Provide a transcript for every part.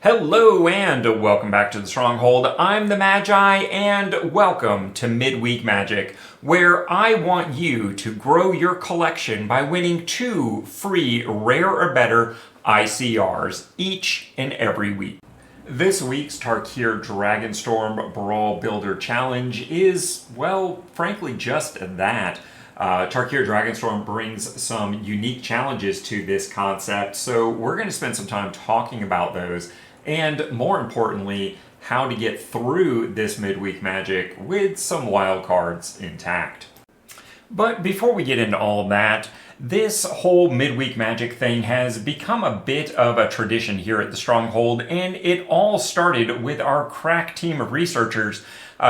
Hello and welcome back to the Stronghold. I'm the Magi and welcome to MidWeek Magic, where I want you to grow your collection by winning 2 free rare or better ICRs each and every week. This week's Tarkir Dragonstorm Brawl Builder Challenge is, well, frankly just that. Tarkir Dragonstorm brings some unique challenges to this concept, so we're going to spend some time talking about those. And more importantly, how to get through this midweek magic with some wild cards intact. But before we get into all of that, this whole midweek magic thing has become a bit of a tradition here at the Stronghold, and it all started with our crack team of researchers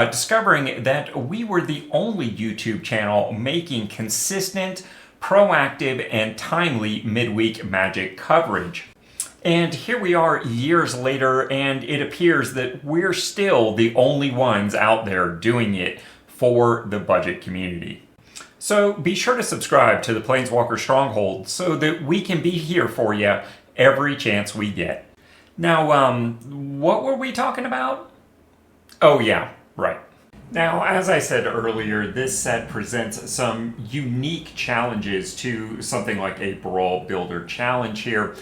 discovering that we were the only YouTube channel making consistent, proactive, and timely midweek magic coverage. And here we are years later, and it appears that we're still the only ones out there doing it for the budget community. So be sure to subscribe to the Planeswalker Stronghold so that we can be here for you every chance we get. Now, what were we talking about? Oh yeah, right. Now, as I said earlier, this set presents some unique challenges to something like a Brawl Builder challenge here.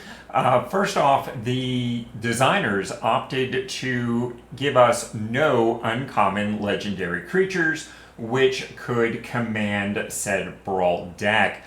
First off, the designers opted to give us no uncommon legendary creatures which could command said Brawl deck.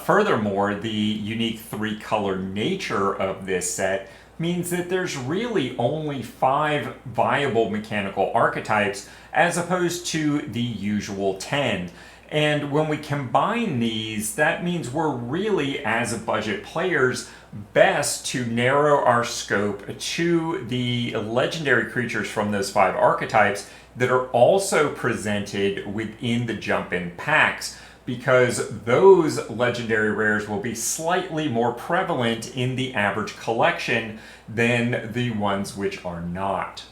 Furthermore, the unique 3-color nature of this set means that there's really only 5 viable mechanical archetypes as opposed to the usual 10. And when we combine these, that means we're really, as budget players, best to narrow our scope to the legendary creatures from those 5 archetypes that are also presented within the jump-in packs, because those legendary rares will be slightly more prevalent in the average collection than the ones which are not.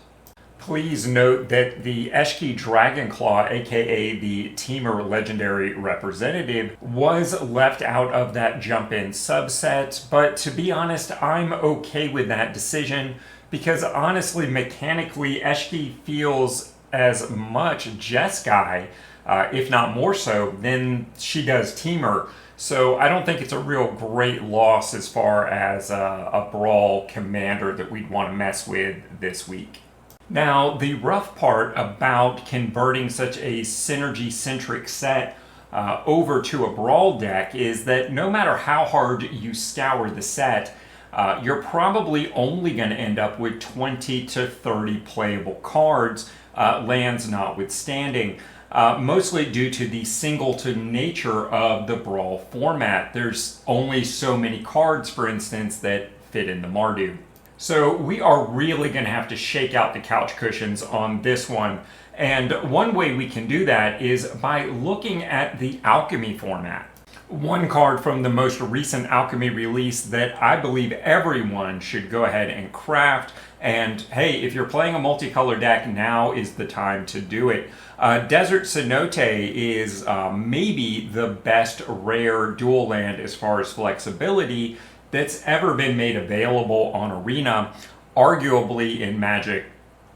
Please note that the Eshki Dragonclaw, aka the Teamer Legendary Representative, was left out of that jump-in subset, but to be honest, I'm okay with that decision, because honestly, mechanically, Eshki feels as much Jeskai, if not more so, than she does Teamer. So I don't think it's a real great loss as far as a Brawl commander that we'd want to mess with this week. Now, the rough part about converting such a synergy-centric set over to a Brawl deck is that no matter how hard you scour the set, you're probably only going to end up with 20 to 30 playable cards, lands notwithstanding. Mostly due to the singleton nature of the Brawl format. There's only so many cards, for instance, that fit in the Mardu. So we are really going to have to shake out the couch cushions on this one. And one way we can do that is by looking at the Alchemy format. One card from the most recent Alchemy release that I believe everyone should go ahead and craft. And hey, if you're playing a multicolor deck, now is the time to do it. Desert Cenote is maybe the best rare dual land as far as flexibility that's ever been made available on Arena, arguably in Magic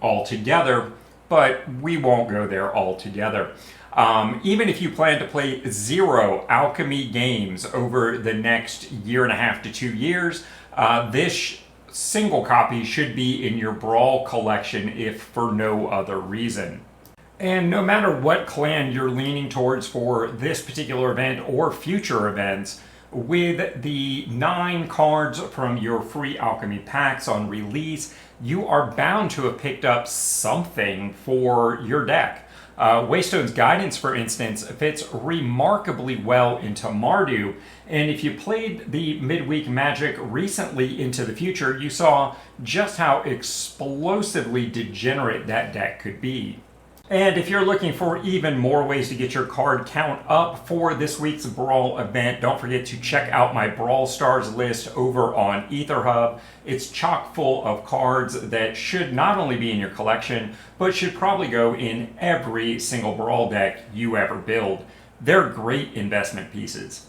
altogether, but we won't go there altogether. Even if you plan to play 0 Alchemy games over the next 1.5 to 2 years, this single copy should be in your Brawl collection if for no other reason. And no matter what clan you're leaning towards for this particular event or future events, with the 9 cards from your free Alchemy packs on release, you are bound to have picked up something for your deck. Waystone's Guidance, for instance, fits remarkably well into Mardu, and if you played the Midweek Magic recently into the future, you saw just how explosively degenerate that deck could be. And if you're looking for even more ways to get your card count up for this week's Brawl event, don't forget to check out my Brawl Stars list over on Aetherhub. It's chock full of cards that should not only be in your collection, but should probably go in every single Brawl deck you ever build. They're great investment pieces.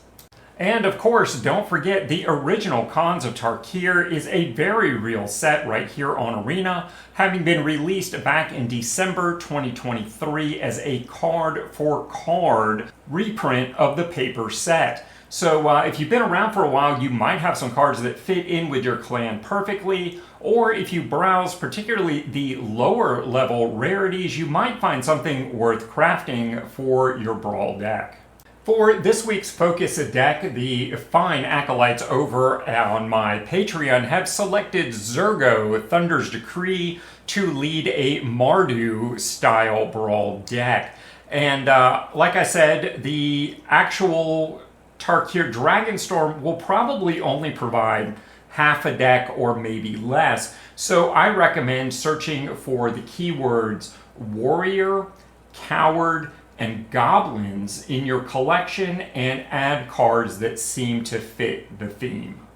And of course, don't forget the original Khans of Tarkir is a very real set right here on Arena, having been released back in December 2023 as a card-for-card reprint of the paper set. So if you've been around for a while, you might have some cards that fit in with your clan perfectly, or if you browse particularly the lower level rarities, you might find something worth crafting for your Brawl deck. For this week's Focus deck, the fine acolytes over on my Patreon have selected Zurgo, Thunder's Decree, to lead a Mardu-style Brawl deck. And like I said, the actual Tarkir Dragonstorm will probably only provide half a deck or maybe less. So I recommend searching for the keywords Warrior, Coward, and Goblins in your collection and add cards that seem to fit the theme.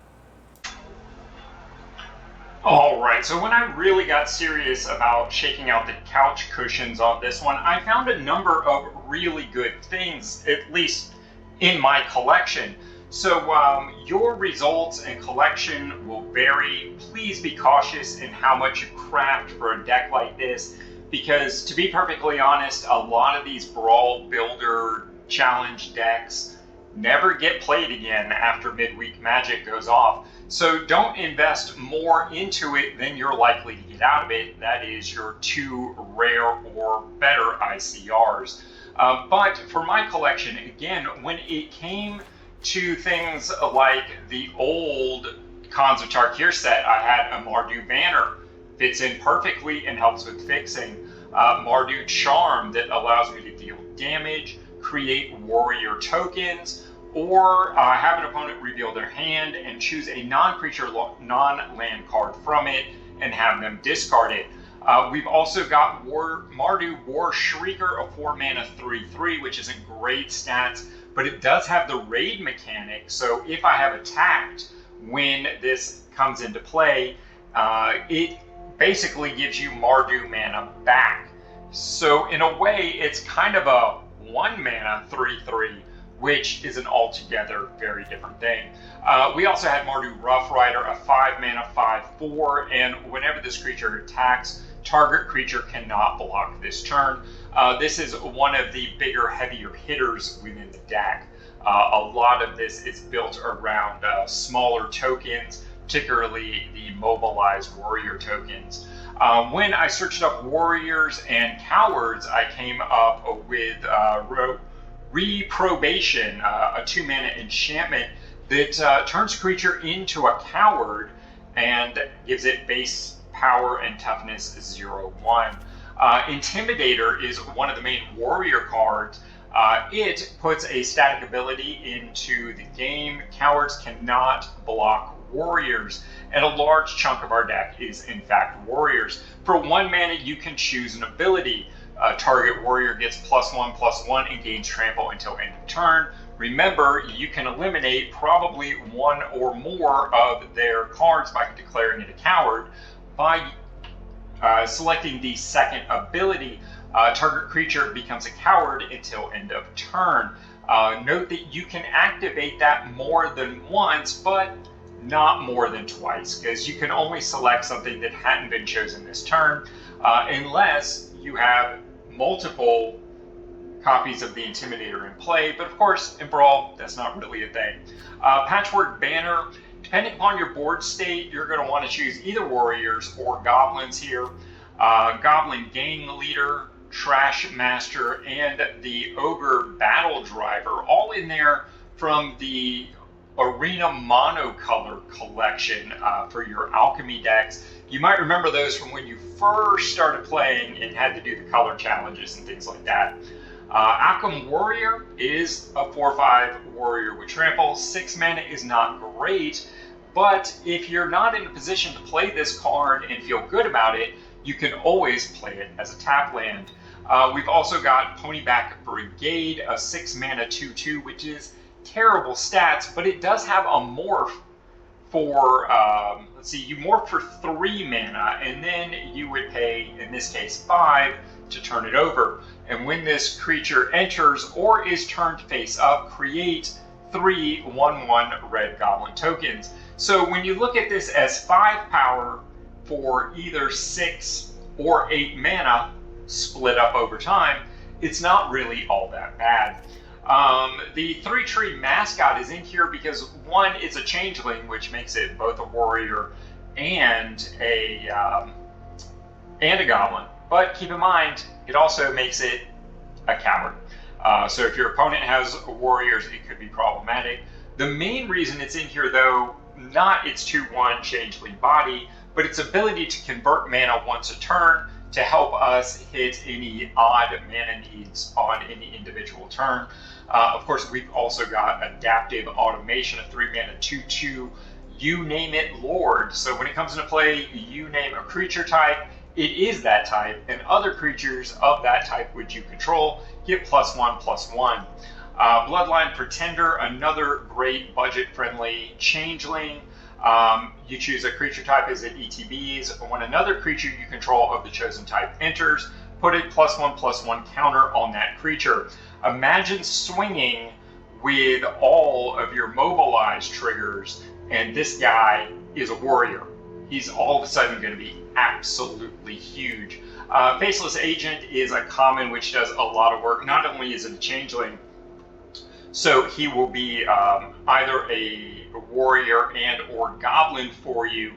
Alright, so when I really got serious about shaking out the couch cushions on this one, I found a number of really good things, at least in my collection. So your results and collection will vary. Please be cautious in how much you craft for a deck like this, because to be perfectly honest, a lot of these Brawl Builder challenge decks never get played again after MidWeek Magic goes off. So don't invest more into it than you're likely to get out of it. That is your 2 rare or better ICRs. But for my collection, again, when it came to things like the old Khans of Tarkir set, I had a Mardu banner. Fits in perfectly and helps with fixing. Mardu Charm that allows me to deal damage, create warrior tokens, or have an opponent reveal their hand and choose a non-creature, non-land card from it and have them discard it. We've also got Mardu War Shrieker, a 4-mana 3/3, which isn't great stats, but it does have the raid mechanic. So if I have attacked when this comes into play, it basically gives you Mardu mana back. So in a way, it's kind of a 1-mana 3/3, which is an altogether very different thing. We also had Mardu Rough Rider, a 5-mana 5/4, and whenever this creature attacks, target creature cannot block this turn. This is one of the bigger, heavier hitters within the deck. A lot of this is built around smaller tokens, particularly the mobilized warrior tokens. When I searched up warriors and cowards, I came up with Reprobation, a 2-mana enchantment that turns creature into a coward and gives it base power and toughness 0/1. Intimidator is one of the main warrior cards. It puts a static ability into the game. Cowards cannot block warriors, and a large chunk of our deck is in fact warriors. For 1 mana, you can choose an ability. Target warrior gets +1/+1 and gains trample until end of turn. Remember, you can eliminate probably 1 or more of their cards by declaring it a coward. By selecting the second ability, target creature becomes a coward until end of turn. Note that you can activate that more than once, but not more than twice, because you can only select something that hadn't been chosen this turn, unless you have multiple copies of the Intimidator in play. But of course, in Brawl, that's not really a thing. Patchwork Banner, depending upon your board state, you're going to want to choose either warriors or goblins here. Goblin Gang Leader, Trash Master, and the Ogre Battle Driver, all in there from the Arena Monocolor collection for your alchemy decks. You might remember those from when you first started playing and had to do the color challenges and things like that. Alchem Warrior is a 4/5 warrior with trample. 6 mana is not great, but if you're not in a position to play this card and feel good about it, you can always play it as a tap land. We've also got Ponyback Brigade, a 6 mana 2/2, which is terrible stats, but it does have a morph for, you morph for 3 mana, and then you would pay, in this case, 5 to turn it over. And when this creature enters or is turned face up, create 3 1/1 red goblin tokens. So when you look at this as 5 power for either 6 or 8 mana split up over time, it's not really all that bad. The 3-tree mascot is in here because, one, it's a changeling, which makes it both a warrior and a goblin. But keep in mind, it also makes it a coward. So if your opponent has warriors, it could be problematic. The main reason it's in here, though, not its 2/1 changeling body, but its ability to convert mana once a turn to help us hit any odd mana needs on any individual turn. Of course, we've also got adaptive automation of 3 mana 2/2, you name it Lord. So when it comes into play, you name a creature type, it is that type, and other creatures of that type which you control get +1/+1. Bloodline Pretender, another great budget-friendly changeling. You choose a creature type as it ETBs. When another creature you control of the chosen type enters, put a +1/+1 counter on that creature. Imagine swinging with all of your mobilize triggers, and this guy is a warrior. He's all of a sudden going to be absolutely huge. Faceless Agent is a common which does a lot of work. Not only is it a changeling, so he will be either a warrior and or goblin for you,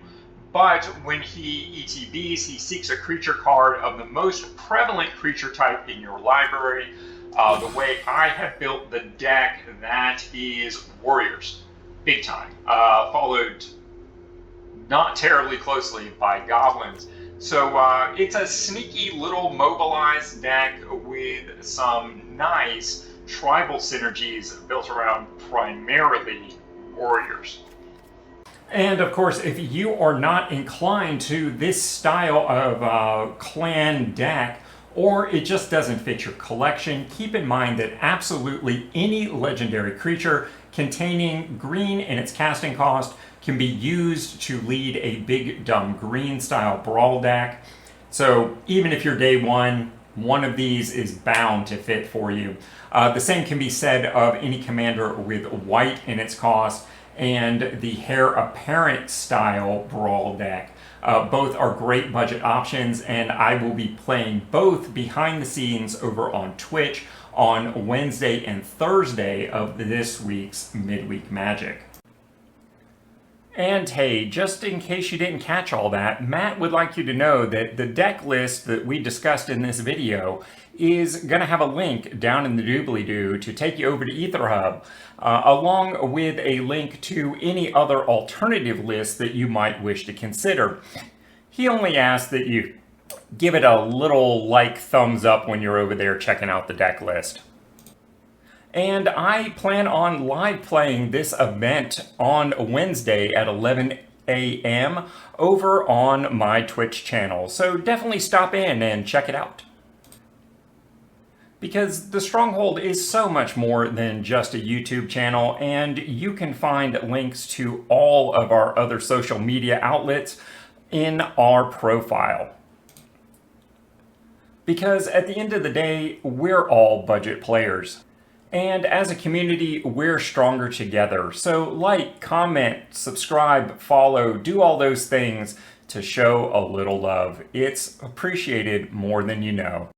but when he ETBs, he seeks a creature card of the most prevalent creature type in your library. The way I have built the deck, that is warriors, big time, followed not terribly closely by goblins. So it's a sneaky little mobilized deck with some nice tribal synergies built around primarily warriors. And of course, if you are not inclined to this style of clan deck, or it just doesn't fit your collection, keep in mind that absolutely any legendary creature containing green in its casting cost can be used to lead a big dumb green style brawl deck. So even if you're day one of these is bound to fit for you. The same can be said of any commander with white in its cost and the Heir Apparent style brawl deck. Both are great budget options, and I will be playing both behind the scenes over on Twitch on Wednesday and Thursday of this week's Midweek Magic. And hey, just in case you didn't catch all that, Matt would like you to know that the deck list that we discussed in this video is going to have a link down in the doobly-doo to take you over to Aetherhub, along with a link to any other alternative list that you might wish to consider. He only asks that you give it a little thumbs up when you're over there checking out the deck list. And I plan on live playing this event on Wednesday at 11 a.m. over on my Twitch channel, so definitely stop in and check it out. Because the Stronghold is so much more than just a YouTube channel, and you can find links to all of our other social media outlets in our profile. Because at the end of the day, we're all budget players. And as a community, we're stronger together. So like, comment, subscribe, follow, do all those things to show a little love. It's appreciated more than you know.